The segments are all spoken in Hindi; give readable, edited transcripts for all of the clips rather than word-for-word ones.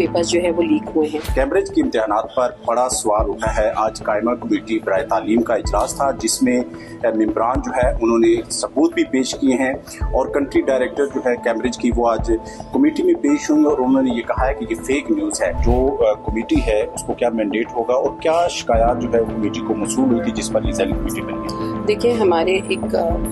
पेपर्स जो है वो लीक हुए हैं। कैम्ब्रिज के इम्तिहानात पर बड़ा सवाल उठा है। आज कायमा कमेटी बराए तालीम का इजलास था, जिसमें मेंबरान जो है उन्होंने सबूत भी पेश किए हैं और कंट्री डायरेक्टर जो है कैम्ब्रिज की वो आज कमेटी में पेश हुई और उन्होंने ये कहा है कि ये फेक न्यूज़ है। जो कमेटी है उसको क्या मैंडेट होगा और क्या शिकायत जो है कमेटी को मौसूल हुई थी जिस पर ये सारी कमेटी बनी है। देखिए, हमारे एक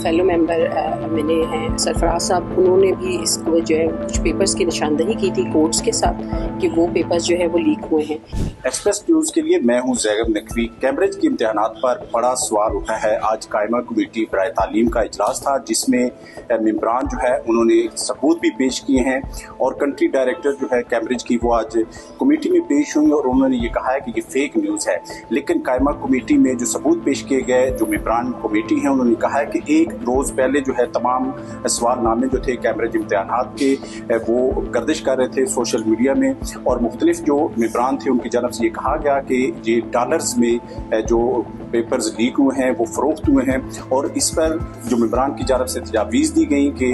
फेलो मेंबर मिले हैं सरफराज साहब, उन्होंने भी इसको जो है कुछ पेपर्स की निशानदही की थी कोर्ट्स के साथ कि वो पेपर्स जो है वो लीक हुए हैं। एक्सप्रेस न्यूज़ के लिए मैं हूं जैगब नकवी। कैम्ब्रिज के इम्तिहानात पर बड़ा सवाल उठा है। आज कायमा कमेटी बराए तालीम का इजलास था, जिसमें मेंबरान जो है उन्होंने सबूत भी पेश किए हैं और कंट्री डायरेक्टर जो है कैम्ब्रिज की वो आज कमेटी में पेश हुई और उन्होंने ये कहा है कि ये फेक न्यूज़ है। लेकिन कायमा कमेटी में जो सबूत पेश किए गए, जो मेंबरान कमेटी है उन्होंने कहा है कि एक रोज़ पहले जो है तमाम सवालनामे जो थे कैम्ब्रिज इम्तिहानात के वो गर्दिश कर रहे थे सोशल मीडिया में और मुख्तलिफ जो मेंबरान थे उनकी जानब से ये कहा गया कि ये डॉलर्स में जो पेपर्स लीक हुए हैं वो फरोख्त हुए हैं और इस पर जो मेंबरान की जानब से तजावीज़ दी गई कि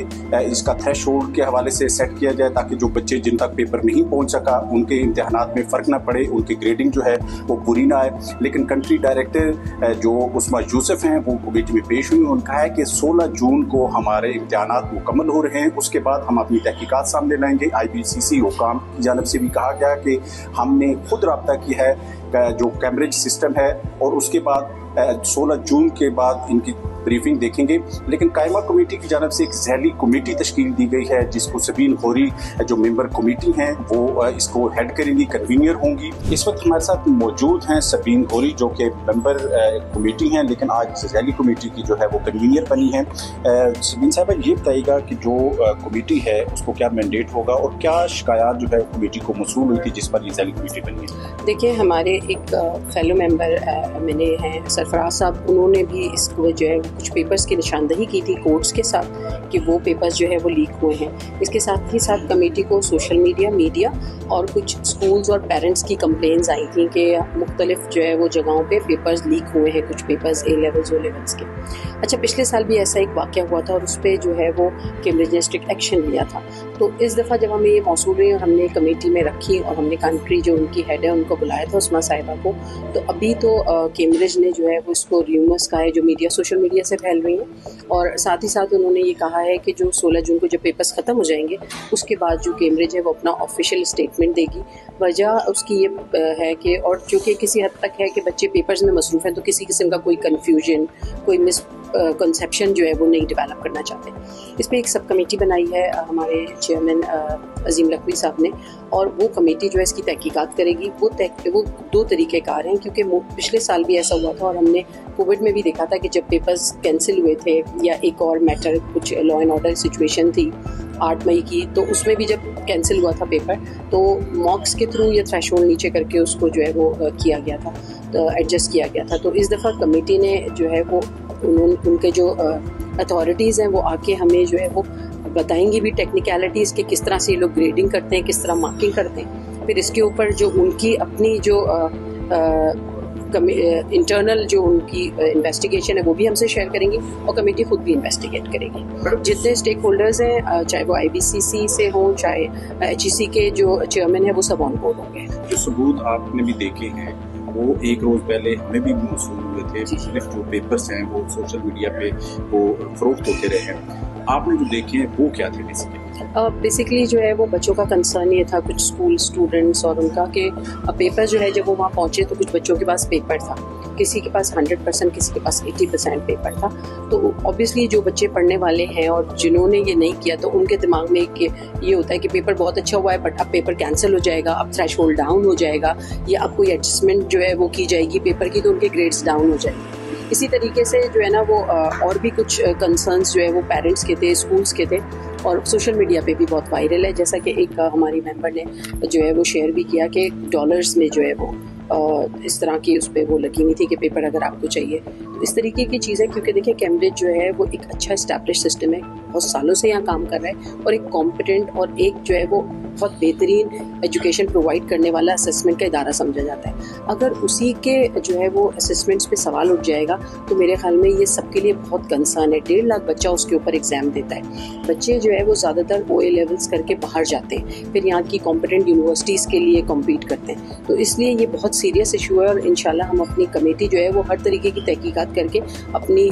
इसका थ्रेशोल्ड के हवाले से सेट किया जाए ताकि जो बच्चे जिन तक पेपर नहीं पहुंच सका उनके इम्तिहानात में फ़र्क ना पड़े, उनकी ग्रेडिंग जो है वो बुरी ना आए। लेकिन कंट्री डायरेक्टर जो उस्मा यूसुफ हैं वो कमेटी में पेश हुई। उन्होंने कहा है कि 16 जून को हमारे इम्तिहानात मुकम्मल हो रहे हैं, उसके बाद हम अपनी तहकीकात सामने लाएंगे। IBCC हुकाम की जानब से भी कहा गया कि हमने खुद रब्ता की है जो कैम्ब्रिज सिस्टम है और उसके बाद 16 जून के बाद इनकी ब्रीफिंग देखेंगे। लेकिन कायमा कमेटी की जानब से एक जहली कमेटी तश्कील दी गई है जिसको सबीन होरी जो मेंबर कमेटी हैं वो इसको हेड करेंगी, कन्वीनियर होंगी। इस वक्त हमारे साथ मौजूद हैं सबीन होरी जो कि मेंबर कमेटी हैं, लेकिन आज जहली कमेटी की जो है वो कन्वीनियर बनी है। सबीन साहब, ये बताइएगा कि जो कमेटी है उसको क्या मैंडेट होगा और क्या शिकायत जो है कमेटी को मौसूल हुई थी जिस पर ये जहली कमेटी बनी है। देखिए, हमारे एक फेलो मेंबर मिले हैं सरफराज साहब, उन्होंने भी इसको जो है कुछ पेपर्स की निशानदही की थी कोर्ट्स के साथ कि वो पेपर्स जो है वो लीक हुए हैं। इसके साथ ही साथ कमेटी को सोशल मीडिया और कुछ स्कूल्स और पेरेंट्स की कंप्लेंट्स आई थी कि मुख्तलिफ जो है वो जगहों पे पेपर्स लीक हुए हैं, कुछ papers A levels O levels के। अच्छा, पिछले साल भी ऐसा एक वाक़या हुआ था और उस पर जो है वो कैम्ब्रिज ने स्ट्रिक्ट एक्शन लिया था। तो इस दफ़ा जब हमें ये मौसूल हुई और हमने कमेटी में रखी और हमने कंट्री जो उनकी हेड है उनको बुलाया था उस्मा साहिबा को, तो अभी तो कैम्ब्रिज ने जो है वो इसको र्यूमर्स का है जो सोशल मीडिया से फैल रही हैं और साथ ही साथ उन्होंने ये कहा है कि जो 16 जून को जब पेपर्स ख़त्म हो जाएंगे उसके बाद जो कैम्ब्रिज है वो अपना ऑफिशियल स्टेटमेंट देगी। वजह उसकी ये है कि और जो कि किसी हद तक है कि बच्चे पेपर्स में मसरूफ़ हैं तो किसी किस्म का कोई कन्फ्यूजन, कोई मिसकंसेप्शन जो है वो नहीं डेवलप करना चाहते। इस पर एक सब कमेटी बनाई है हमारे चेयरमैन अजीम लकवी साहब ने और वो कमेटी जो है इसकी तहकीकात करेगी। वो 2 तरीक़ेकार हैं क्योंकि पिछले साल भी ऐसा हुआ था और हमने कोविड में भी देखा था कि जब पेपर्स कैंसिल हुए थे या एक और मैटर कुछ लॉ एंड ऑर्डर सिचुएशन थी 8 मई की, तो उसमें भी जब कैंसिल हुआ था पेपर तो मॉक्स के थ्रू या थ्रेशोल्ड नीचे करके उसको जो है वो किया गया था, तो एडजस्ट किया गया था। तो इस दफ़ा कमेटी ने जो है वो उनके जो अथॉरिटीज़ हैं वो आके हमें जो है वो बताएंगी भी टेक्निकलिटीज़ के किस तरह से ये लोग ग्रेडिंग करते हैं, किस तरह मार्किंग करते हैं। फिर इसके ऊपर जो उनकी अपनी जो इंटरनल जो उनकी इन्वेस्टिगेशन है वो भी हमसे शेयर करेंगी और कमेटी खुद भी इन्वेस्टिगेट करेगी। जितने स्टेक होल्डर्स हैं, चाहे वो IBCC से हों, चाहे HEC के जो चेयरमैन है, वो सब ऑन बोर्ड होंगे। जो सबूत आपने भी देखे हैं वो एक रोज़ पहले हमें भी मौसूल हुए थे। मुख्तलिफ जो पेपर्स हैं वो सोशल मीडिया पे वो फरोख्त होते रहे हैं। आपने जो देखे हैं वो क्या थे बेसिकली जो है वो बच्चों का कंसर्न ये था, कुछ स्कूल स्टूडेंट्स और उनका कि पेपर जो है जब वो वहाँ पहुँचे तो कुछ बच्चों के पास पेपर था, किसी के पास 100%, किसी के पास 80% पेपर था। तो ऑब्वियसली जो बच्चे पढ़ने वाले हैं और जिन्होंने ये नहीं किया तो उनके दिमाग में ये होता है कि पेपर बहुत अच्छा हुआ है बट अब पेपर कैंसिल हो जाएगा, अब थ्रेशोल्ड डाउन हो जाएगा या अब कोई एडजस्टमेंट जो है वो की जाएगी पेपर की तो उनके ग्रेड्स डाउन हो जाएंगे। इसी तरीके से जो है ना वो और भी कुछ कंसर्न्स जो है वो पेरेंट्स के थे, स्कूल्स के थे और सोशल मीडिया पे भी बहुत वायरल है। जैसा कि एक हमारी मेंबर ने जो है वो शेयर भी किया कि डॉलर्स में जो है वो इस तरह की उस पर वो लगी हुई थी कि पेपर अगर आपको चाहिए। तो इस तरीके की चीज़ें, क्योंकि देखिए कैम्ब्रिज जो है वो एक अच्छा इस्टेब्लिश सिस्टम है, बहुत सालों से यहाँ काम कर रहा है और एक कॉम्पिटेंट और एक जो है वो बहुत बेहतरीन एजुकेशन प्रोवाइड करने वाला असेसमेंट का इदारा समझा जाता है। अगर उसी के जो है वो असेसमेंट्स पे सवाल उठ जाएगा तो मेरे ख्याल में ये सबके लिए बहुत कंसर्न है। 1.5 लाख बच्चा उसके ऊपर एग्जाम देता है। बच्चे जो है वो ज़्यादातर OA लेवल्स करके बाहर जाते हैं, फिर यहाँ की कॉम्पिटेंट यूनिवर्सिटीज़ के लिए कॉम्पीट करते हैं। तो इसलिए ये बहुत सीरियस इशू है और इंशाल्लाह हम अपनी कमेटी जो है वो हर तरीके की तहकीकात करके अपनी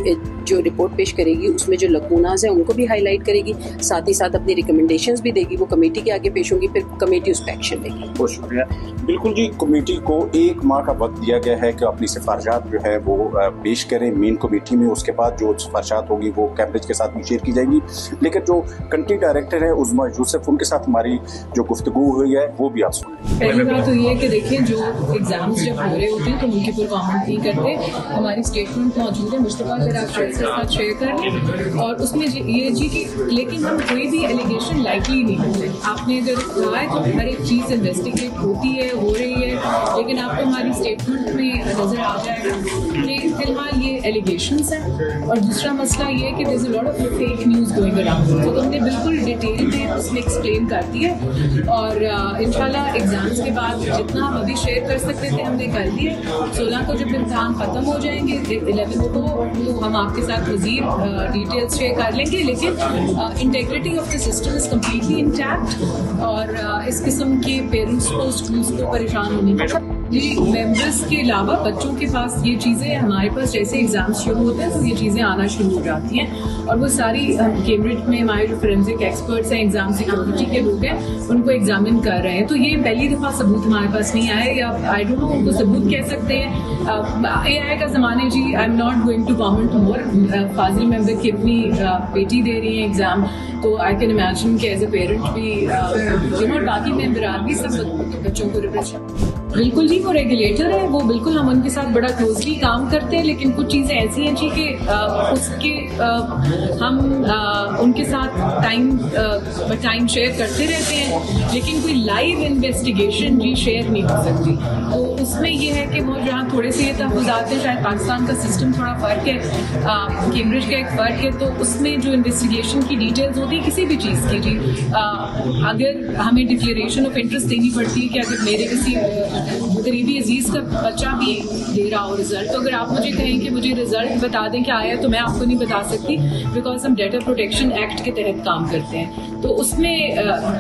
जो रिपोर्ट पेश करेगी उसमें जो लकूनाज हैं उनको भी हाईलाइट करेगी, साथ ही साथ अपनी रिकमेंडेशंस भी देगी। वो कमेटी के आगे पेश होंगी, फिर कमेटी उस पर एक्शन लेगी। बहुत शुक्रिया। बिल्कुल जी, कमेटी को 1 माह का वक्त दिया गया है कि अपनी सिफारिशात जो है वो पेश करें मेन कमेटी में। उसके बाद जो सिफारिशात होगी वो कैम्ब्रिज के साथ भी शेयर की जाएंगी। लेकिन जो कंट्री डायरेक्टर है उज़मा यूसुफ, उनके साथ हमारी जो गुफ्तगू हुई है वो भी आप सुनें। पहली बात तो ये है कि देखिए, जो एग्जाम्स जब हो रहे होते हैं तो उनके ऊपर कमेंट नहीं करते। हमारी स्टेटमेंट मौजूद है, मुस्तफा अगर आप शेयर के साथ शेयर कर लें, और उसमें ये जी कि लेकिन हम कोई भी एलिगेशन लाइकली नहीं करते। आपने अगर कहा है तो हर एक चीज़ इन्वेस्टिगेट होती है, हो रही है, लेकिन आपको हमारी स्टेटमेंट में नजर आ जाएगा कि फिलहाल ये एलिगेशंस हैं। और दूसरा मसला ये है कि there is a lot of fake news going around, तो हमने बिल्कुल डिटेल में उसमें एक्सप्लेन कर दिया। और इंशाल्लाह एग्जाम्स के बाद जितना हम अभी शेयर कर सकते थे हमने कर दिए। 16 को जब इम्तहान ख़त्म हो जाएंगे, 11 को तो हम आपके साथ मज़ीद डिटेल्स शेयर कर लेंगे। लेकिन integrity of the system is completely intact और इस किस्म के पेरेंट्स को, स्कूल्स को परेशान होने का जी मेंबर्स के अलावा बच्चों के पास ये चीज़ें, हमारे पास जैसे एग्जाम्स शुरू होते हैं तो ये चीज़ें आना शुरू हो जाती हैं। और वो सारी कैम्ब्रिज में हमारे जो फोरेंसिक एक्सपर्ट्स हैं, एग्जाम सिक्योरिटी के लोग हैं, उनको एग्जामिन कर रहे हैं। तो ये पहली दफ़ा सबूत हमारे पास नहीं आया, या आई डोंट नो उनको सबूत कह सकते हैं। AI का ज़माने जी, I am not going to comment more. Fazil member की अपनी बेटी दे रही है एग्ज़ाम, तो आई कैन इमेजिन कि एज ए पेरेंट भी बाकी मेंबर भी सब बच्चों को रिप्रेजेंट। बिल्कुल जी, वो रेगुलेटर है, वो बिल्कुल हम उनके साथ बड़ा क्लोजली काम करते हैं। लेकिन कुछ चीज़ें ऐसी हैं जी कि उसके हम उनके साथ टाइम शेयर करते रहते हैं, लेकिन कोई लाइव इन्वेस्टिगेशन जी शेयर नहीं हो सकती। तो उसमें ये है कि वो जहाँ थोड़े से ये तहफ़्फ़ुज़ात हैं, शायद पाकिस्तान का सिस्टम थोड़ा फ़र्क है, कैम्ब्रिज का एक फ़र्क है, तो उसमें जो इन्वेस्टिगेशन की डिटेल्स होती है किसी भी चीज़ की जी, अगर हमें डिक्लेरेशन ऑफ इंटरेस्ट देनी पड़ती है कि अगर मेरे किसी करीबी अजीज का बच्चा भी दे रहा हो रिजल्ट, तो अगर आप मुझे कहें कि मुझे रिजल्ट बता दें क्या आया, तो मैं आपको नहीं बता सकती, बिकॉज हम डेटा प्रोटेक्शन एक्ट के तहत काम करते हैं। तो उसमें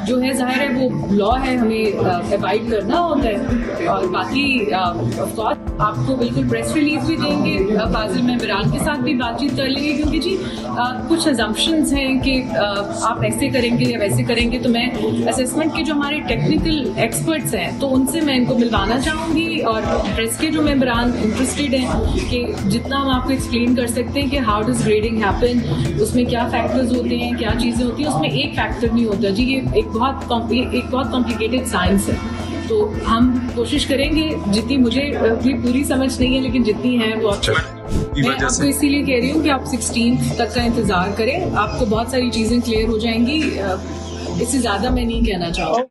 जो है जाहिर है वो लॉ है, हमें अबाइड करना होता है। और बाकी ऑफ कोर्स आपको बिल्कुल प्रेस रिलीज भी देंगे, फाजिल मेंबरान के साथ भी बातचीत कर लेंगे, क्योंकि जी कुछ अजम्पशंस हैं कि आप ऐसे करेंगे या वैसे करेंगे। तो मैं असेसमेंट के जो हमारे टेक्निकल एक्सपर्ट्स हैं तो उनसे मैं इनको मिलवाना चाहूँगी, और प्रेस के जो मेंबरान इंटरेस्टेड हैं कि जितना हम आपको एक्सप्लेन कर सकते हैं कि हाउ डज ग्रेडिंग हैपन, उसमें क्या फैक्टर्स होते हैं, क्या चीज़ें होती हैं, उसमें एक फैक्टर नहीं होता जी, ये एक बहुत कॉम्प्लिकेटेड साइंस है। तो हम कोशिश करेंगे, जितनी मुझे पूरी समझ नहीं है लेकिन जितनी है वो मैं आपको इसीलिए कह रही हूँ कि आप 16 तक का इंतज़ार करें, आपको बहुत सारी चीज़ें क्लियर हो जाएंगी। इससे ज़्यादा मैं नहीं कहना चाहूँगा।